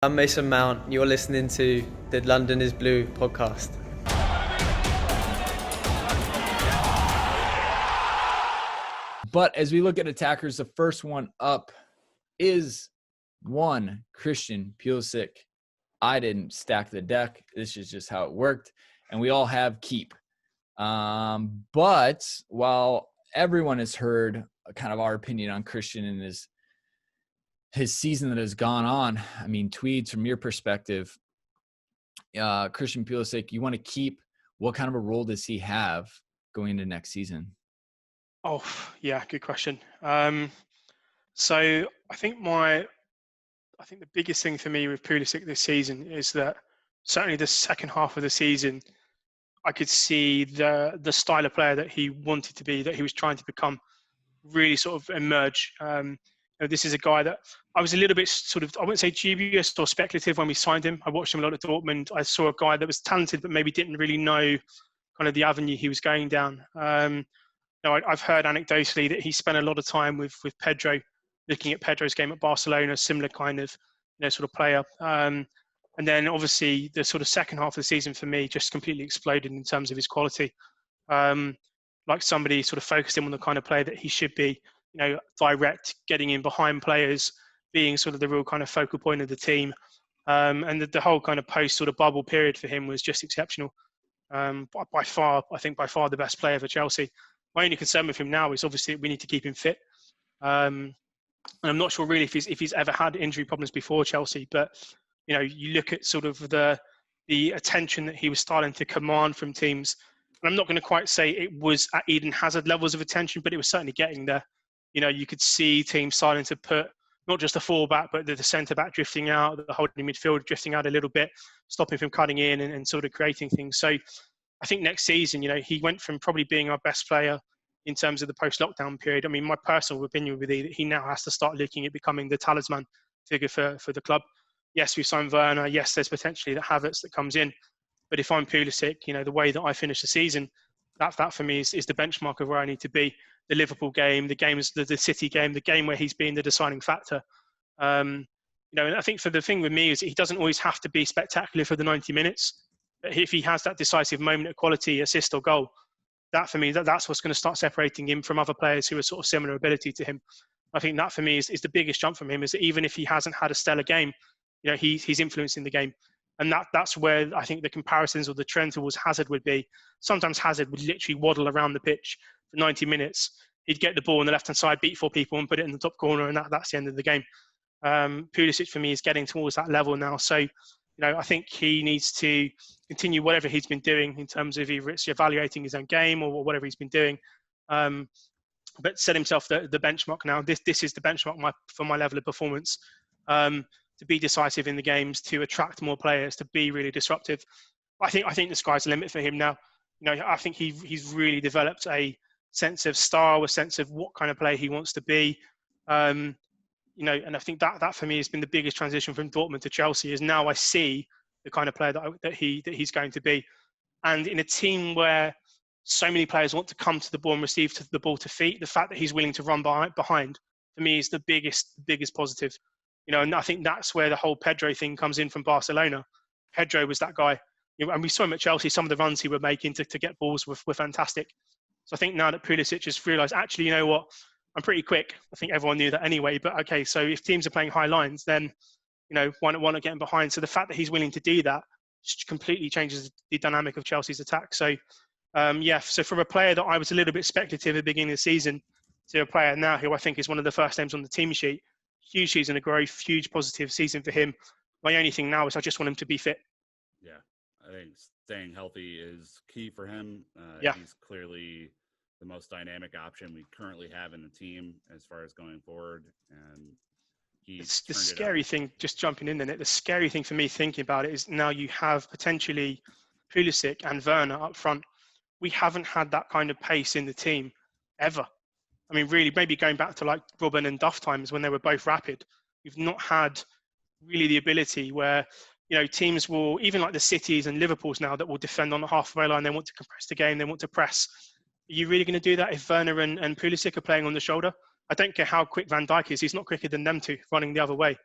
I'm Mason Mount. You're listening to the London is Blue podcast. But as we look at attackers, the first one up is one Christian Pulisic. I didn't stack the deck. This is just how it worked. And we all have keep. But while everyone has heard kind of our opinion on Christian and his season that has gone on, I mean, Tweeds, from your perspective, Christian Pulisic, you want to keep. What kind of a role does he have going into next season? Oh, yeah, good question. So I think the biggest thing for me with Pulisic this season is that certainly the second half of the season, I could see the style of player that he wanted to be, that he was trying to become, really sort of emerge. This is a guy that I was a little bit sort of, I wouldn't say dubious or speculative when we signed him. I watched him a lot at Dortmund. I saw a guy that was talented, but maybe didn't really know kind of the avenue he was going down. I've heard anecdotally that he spent a lot of time with Pedro, looking at Pedro's game at Barcelona, similar kind of sort of player. And then obviously the sort of second half of the season for me just completely exploded in terms of his quality. Like somebody sort of focused him on the kind of player that he should be, direct, getting in behind players, being sort of the real kind of focal point of the team. And the whole kind of post sort of bubble period for him was just exceptional. By far the best player for Chelsea. My only concern with him now is obviously we need to keep him fit. And I'm not sure really if he's ever had injury problems before Chelsea, but you look at sort of the attention that he was starting to command from teams. And I'm not going to quite say it was at Eden Hazard levels of attention, but it was certainly getting there. You could see teams starting to put not just the fullback, but the centre back drifting out, the holding midfield drifting out a little bit, stopping from cutting in and sort of creating things. So I think next season, he went from probably being our best player in terms of the post-lockdown period. I mean, my personal opinion would be that he now has to start looking at becoming the talisman figure for the club. Yes, we've signed Werner. Yes, there's potentially the Havertz that comes in. But if I'm Pulisic, the way that I finish the season, that for me is the benchmark of where I need to be. The Liverpool game, the City game, the game where he's been the deciding factor. And I think for the thing with me is he doesn't always have to be spectacular for the 90 minutes. But if he has that decisive moment of quality, assist or goal, that for me, that's what's going to start separating him from other players who are sort of similar ability to him. I think that for me is the biggest jump from him, is that even if he hasn't had a stellar game, he's influencing the game. And that's where I think the comparisons or the trend towards Hazard would be. Sometimes Hazard would literally waddle around the pitch for 90 minutes. He'd get the ball on the left-hand side, beat 4 people and put it in the top corner, and that's the end of the game. Pulisic for me is getting towards that level now. So, I think he needs to continue whatever he's been doing in terms of either it's evaluating his own game or whatever he's been doing. But set himself the benchmark now. This is the benchmark for my level of performance. To be decisive in the games, to attract more players, to be really disruptive. I think the sky's the limit for him now. I think he's really developed a sense of style, a sense of what kind of player he wants to be. And I think that for me has been the biggest transition from Dortmund to Chelsea. Is now I see the kind of player that he's going to be, and in a team where so many players want to come to the ball and receive the ball to feet, the fact that he's willing to run behind for me is the biggest positive. And I think that's where the whole Pedro thing comes in from Barcelona. Pedro was that guy, and we saw him at Chelsea. Some of the runs he were making to get balls were fantastic. So I think now that Pulisic has realised, actually, you know what? I'm pretty quick. I think everyone knew that anyway. But okay, so if teams are playing high lines, then why not get him behind? So the fact that he's willing to do that just completely changes the dynamic of Chelsea's attack. So so from a player that I was a little bit speculative at the beginning of the season to a player now who I think is one of the first names on the team sheet, huge season of growth, huge positive season for him. My only thing now is I just want him to be fit. Yeah, I think staying healthy is key for him. He's clearly the most dynamic option we currently have in the team as far as going forward. And it's the scary thing, just jumping in there, the scary thing for me thinking about it is now you have potentially Pulisic and Werner up front. We haven't had that kind of pace in the team ever. I mean, really, maybe going back to like Robben and Duff times when they were both rapid, we've not had really the ability where, teams will, even like the Cities and Liverpools now that will defend on the halfway line, they want to compress the game, they want to press. Are you really going to do that if Werner and Pulisic are playing on the shoulder? I don't care how quick Van Dijk is, he's not quicker than them two running the other way.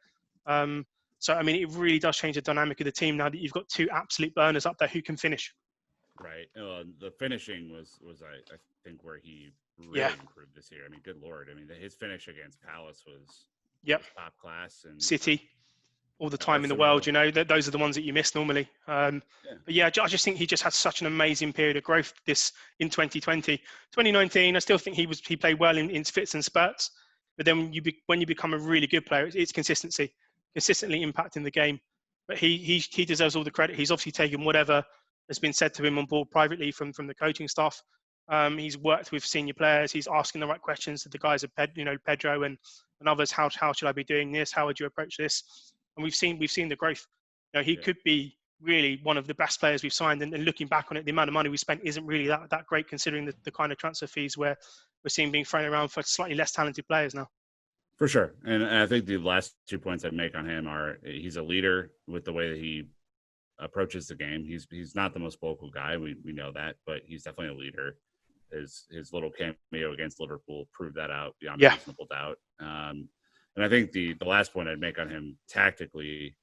So So, I mean, it really does change the dynamic of the team now that you've got two absolute burners up there who can finish. Right. The finishing was I think where he really Yeah. improved this year. I mean, good Lord. I mean, his finish against Palace was Yep. top class. And City, all the time in the world, those are the ones that you miss normally. But yeah, I just think he just had such an amazing period of growth in 2020. 2019, I still think he played well in fits and spurts. But then when you become a really good player, it's consistency, consistently impacting the game. But he deserves all the credit. He's obviously taken whatever has been said to him on board privately from the coaching staff. He's worked with senior players. He's asking the right questions to the guys of Pedro and others. How should I be doing this? How would you approach this? And we've seen the growth. He could be really one of the best players we've signed. And looking back on it, the amount of money we spent isn't really that great, considering the kind of transfer fees where we're seeing being thrown around for slightly less talented players now. For sure. And I think the last 2 points I'd make on him are he's a leader with the way that he approaches the game. He's not the most vocal guy. We know that, but he's definitely a leader. His little cameo against Liverpool proved that out beyond reasonable doubt. And I think the last point I'd make on him tactically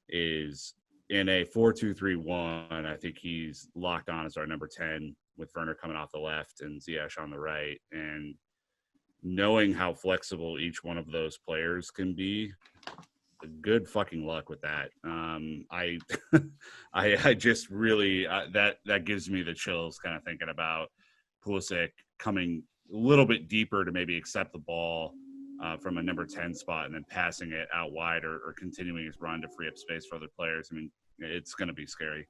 is in a 4-2-3-1, I think he's locked on as our number 10 with Werner coming off the left and Ziyech on the right. And knowing how flexible each one of those players can be, good fucking luck with that. I just really that gives me the chills kind of thinking about Pulisic coming a little bit deeper to maybe accept the ball from a number 10 spot and then passing it out wide or continuing his run to free up space for other players. I mean, it's going to be scary.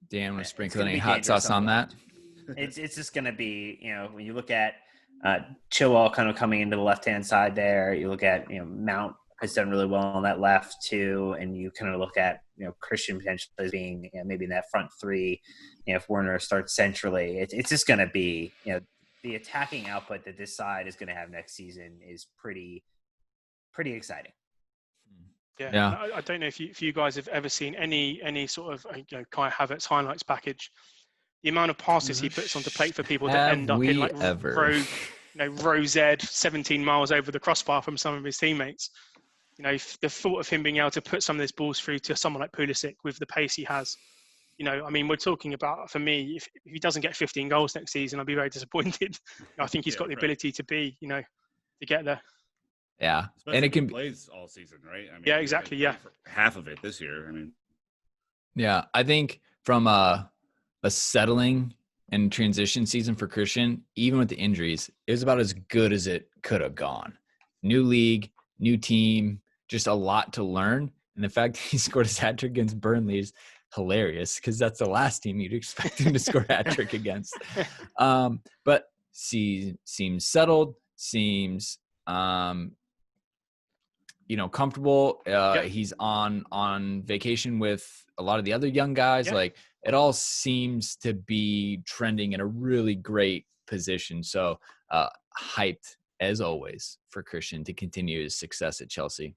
Dan, want to sprinkle any hot sauce on that? It's just going to be, when you look at Chilwell kind of coming into the left-hand side there, you look at, Mount has done really well on that left too, and you kind of look at, Christian potentially as being maybe in that front three, if Werner starts centrally, it's just going to be, the attacking output that this side is going to have next season is pretty exciting. Yeah. I don't know if you guys have ever seen any sort of Kai Havertz highlights package. The amount of passes he puts onto plate for people that end up in row Z 17 miles over the crossbar from some of his teammates. The thought of him being able to put some of these balls through to someone like Pulisic with the pace he has. I mean, we're talking about, for me, if he doesn't get 15 goals next season, I'll be very disappointed. I think he's got the ability to be, to get there. Yeah. Especially and it can plays all season, right? I mean, yeah, exactly. Yeah. Half of it this year. I mean, yeah, I think from a settling and transition season for Christian, even with the injuries, it was about as good as it could have gone. New league, new team, just a lot to learn. And the fact that he scored his hat trick against Burnley is hilarious because that's the last team you'd expect him to score a hat trick against. But seems settled, seems comfortable. He's on vacation with a lot of the other young guys. Yeah. Like it all seems to be trending in a really great position. So hyped as always for Christian to continue his success at Chelsea.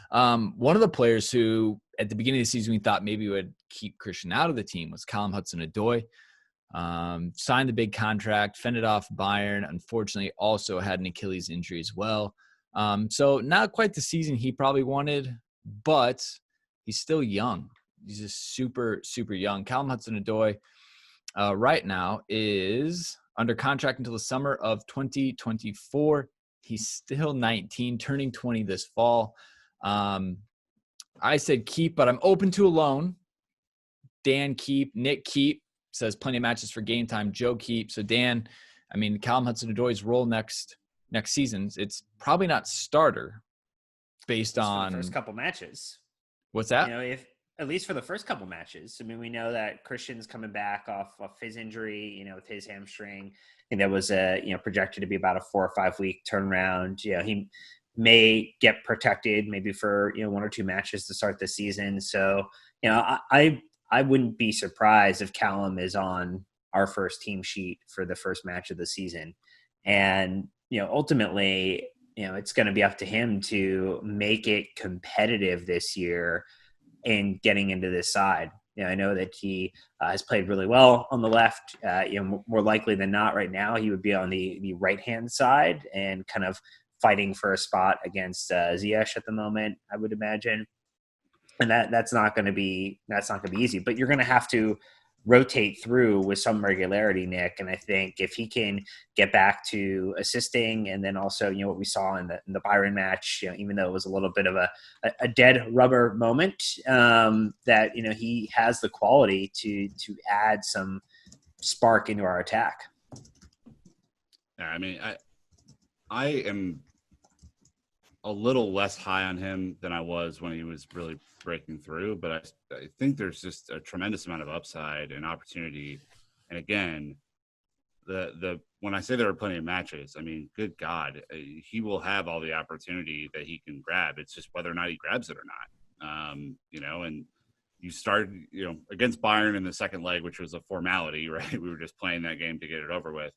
One of the players who at the beginning of the season we thought maybe would keep Christian out of the team was Callum Hudson-Odoi. Signed the big contract, fended off Bayern. Unfortunately, also had an Achilles injury as well. So not quite the season he probably wanted, but he's still young. He's just super, super young. Callum Hudson-Odoi right now is under contract until the summer of 2024. He's still 19, turning 20 this fall. I said keep, but I'm open to a loan. Dan keep, Nick keep, says plenty of matches for game time. Joe keep. So Dan, I mean, Callum Hudson-Odoi's role next season, it's probably not starter based on the first couple matches. What's that? If at least for the first couple matches. I mean, we know that Christian's coming back off his injury, with his hamstring. I think that was projected to be about a 4 or 5 week turnaround. He may get protected maybe for 1 or 2 matches to start the season. So, I wouldn't be surprised if Callum is on our first team sheet for the first match of the season. And, ultimately, it's going to be up to him to make it competitive this year in getting into this side. I know that he has played really well on the left. More likely than not right now, he would be on the right-hand side and kind of fighting for a spot against Ziyech at the moment, I would imagine. And that's not going to be easy, but you're going to have to rotate through with some regularity, Nick. And I think if he can get back to assisting, and then also, what we saw in the Byron match, even though it was a little bit of a dead rubber moment, that, he has the quality to add some spark into our attack. Yeah, I mean, I am a little less high on him than I was when he was really breaking through, but I think there's just a tremendous amount of upside and opportunity. And again, the when I say there are plenty of matches, I mean, good God, he will have all the opportunity that he can grab. It's just whether or not he grabs it or not. And you started, against Bayern in the second leg, which was a formality, right? We were just playing that game to get it over with.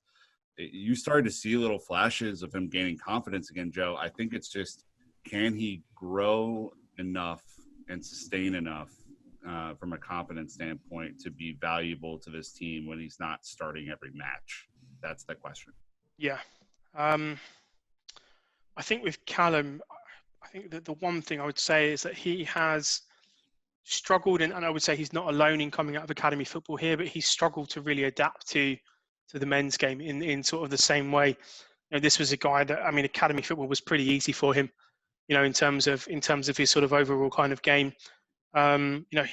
You started to see little flashes of him gaining confidence again, Joe. I think it's just, can he grow enough and sustain enough from a confidence standpoint to be valuable to this team when he's not starting every match? That's the question. Yeah. I think with Callum, I think that the one thing I would say is that he has struggled, and I would say he's not alone in coming out of academy football here, but he's struggled to really adapt to the men's game in sort of the same way. This was a guy that, academy football was pretty easy for him, in terms of his sort of overall kind of game.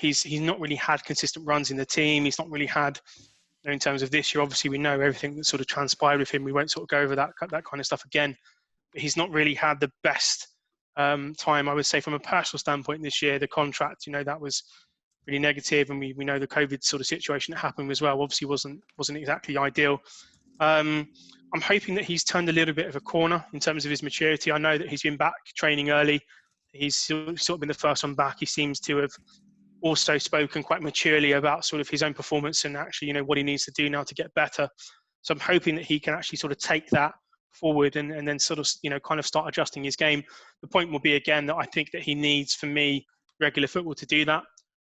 He's not really had consistent runs in the team. He's not really had, in terms of this year, obviously we know everything that sort of transpired with him. We won't sort of go over that kind of stuff again, but he's not really had the best time, I would say, from a personal standpoint this year. The contract, that was really negative, and we know the COVID sort of situation that happened as well obviously wasn't exactly ideal. I'm hoping that he's turned a little bit of a corner in terms of his maturity. I know that he's been back training early. He's sort of been the first one back. He seems to have also spoken quite maturely about sort of his own performance and actually, what he needs to do now to get better. So I'm hoping that he can actually sort of take that forward and then sort of, kind of start adjusting his game. The point will be, again, that I think that he needs, for me, regular football to do that.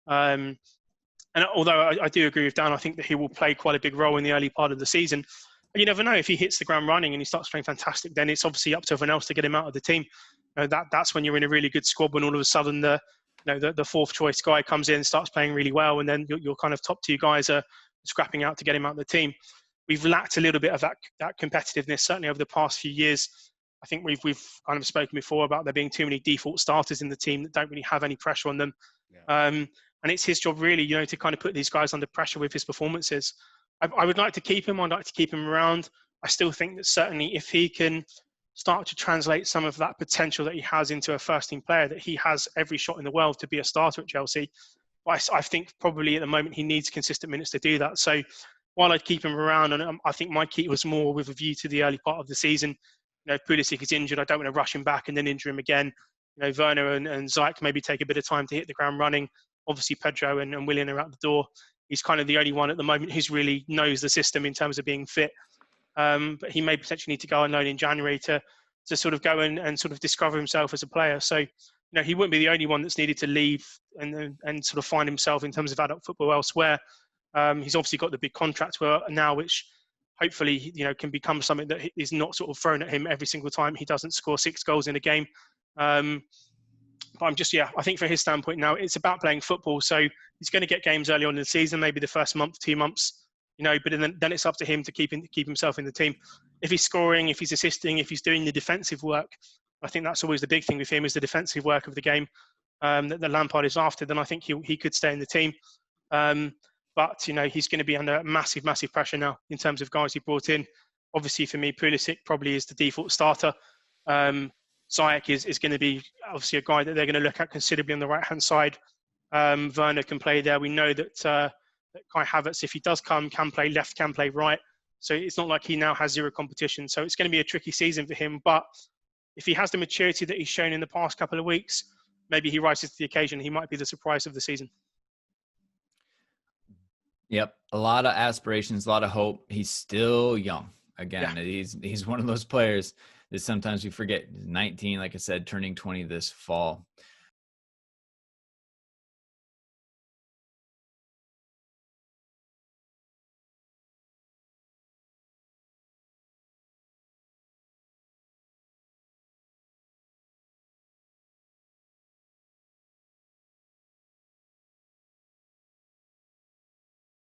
And although I do agree with Dan, I think that he will play quite a big role in the early part of the season. And you never know, if he hits the ground running and he starts playing fantastic, then it's obviously up to everyone else to get him out of the team. That's when you're in a really good squad, when all of a sudden the fourth choice guy comes in, starts playing really well, and then your kind of top two guys are scrapping out to get him out of the team. We've lacked a little bit of that competitiveness, certainly over the past few years. I think we've kind of spoken before about there being too many default starters in the team that don't really have any pressure on them. Yeah. And it's his job really, to kind of put these guys under pressure with his performances. I would like to keep him. I'd like to keep him around. I still think that certainly if he can start to translate some of that potential that he has into a first-team player, that he has every shot in the world to be a starter at Chelsea. But I think probably at the moment he needs consistent minutes to do that. So while I'd keep him around, and I think my key was more with a view to the early part of the season. If Pulisic is injured, I don't want to rush him back and then injure him again. Werner and Ziyech maybe take a bit of time to hit the ground running. Obviously, Pedro and Willian are out the door. He's kind of the only one at the moment who's really knows the system in terms of being fit. But he may potentially need to go on loan in January to sort of go and sort of discover himself as a player. So, he wouldn't be the only one that's needed to leave and sort of find himself in terms of adult football elsewhere. He's obviously got the big contract now, which hopefully, can become something that is not sort of thrown at him every single time he doesn't score 6 goals in a game. But I think for his standpoint now, it's about playing football. So he's going to get games early on in the season, maybe the first month, 2 months, but then it's up to him to keep himself in the team. If he's scoring, if he's assisting, if he's doing the defensive work, I think that's always the big thing with him, is the defensive work of the game that the Lampard is after. Then I think he could stay in the team. But he's going to be under massive, massive pressure now in terms of guys he brought in. Obviously, for me, Pulisic probably is the default starter. Ziyech is going to be obviously a guy that they're going to look at considerably on the right-hand side. Werner can play there. We know that Kai Havertz, if he does come, can play left, can play right. So it's not like he now has zero competition. So it's going to be a tricky season for him. But if he has the maturity that he's shown in the past couple of weeks, maybe he rises to the occasion. He might be the surprise of the season. Yep. A lot of aspirations, a lot of hope. He's still young. Again, he's one of those players that sometimes we forget. He's 19, like I said, turning 20 this fall.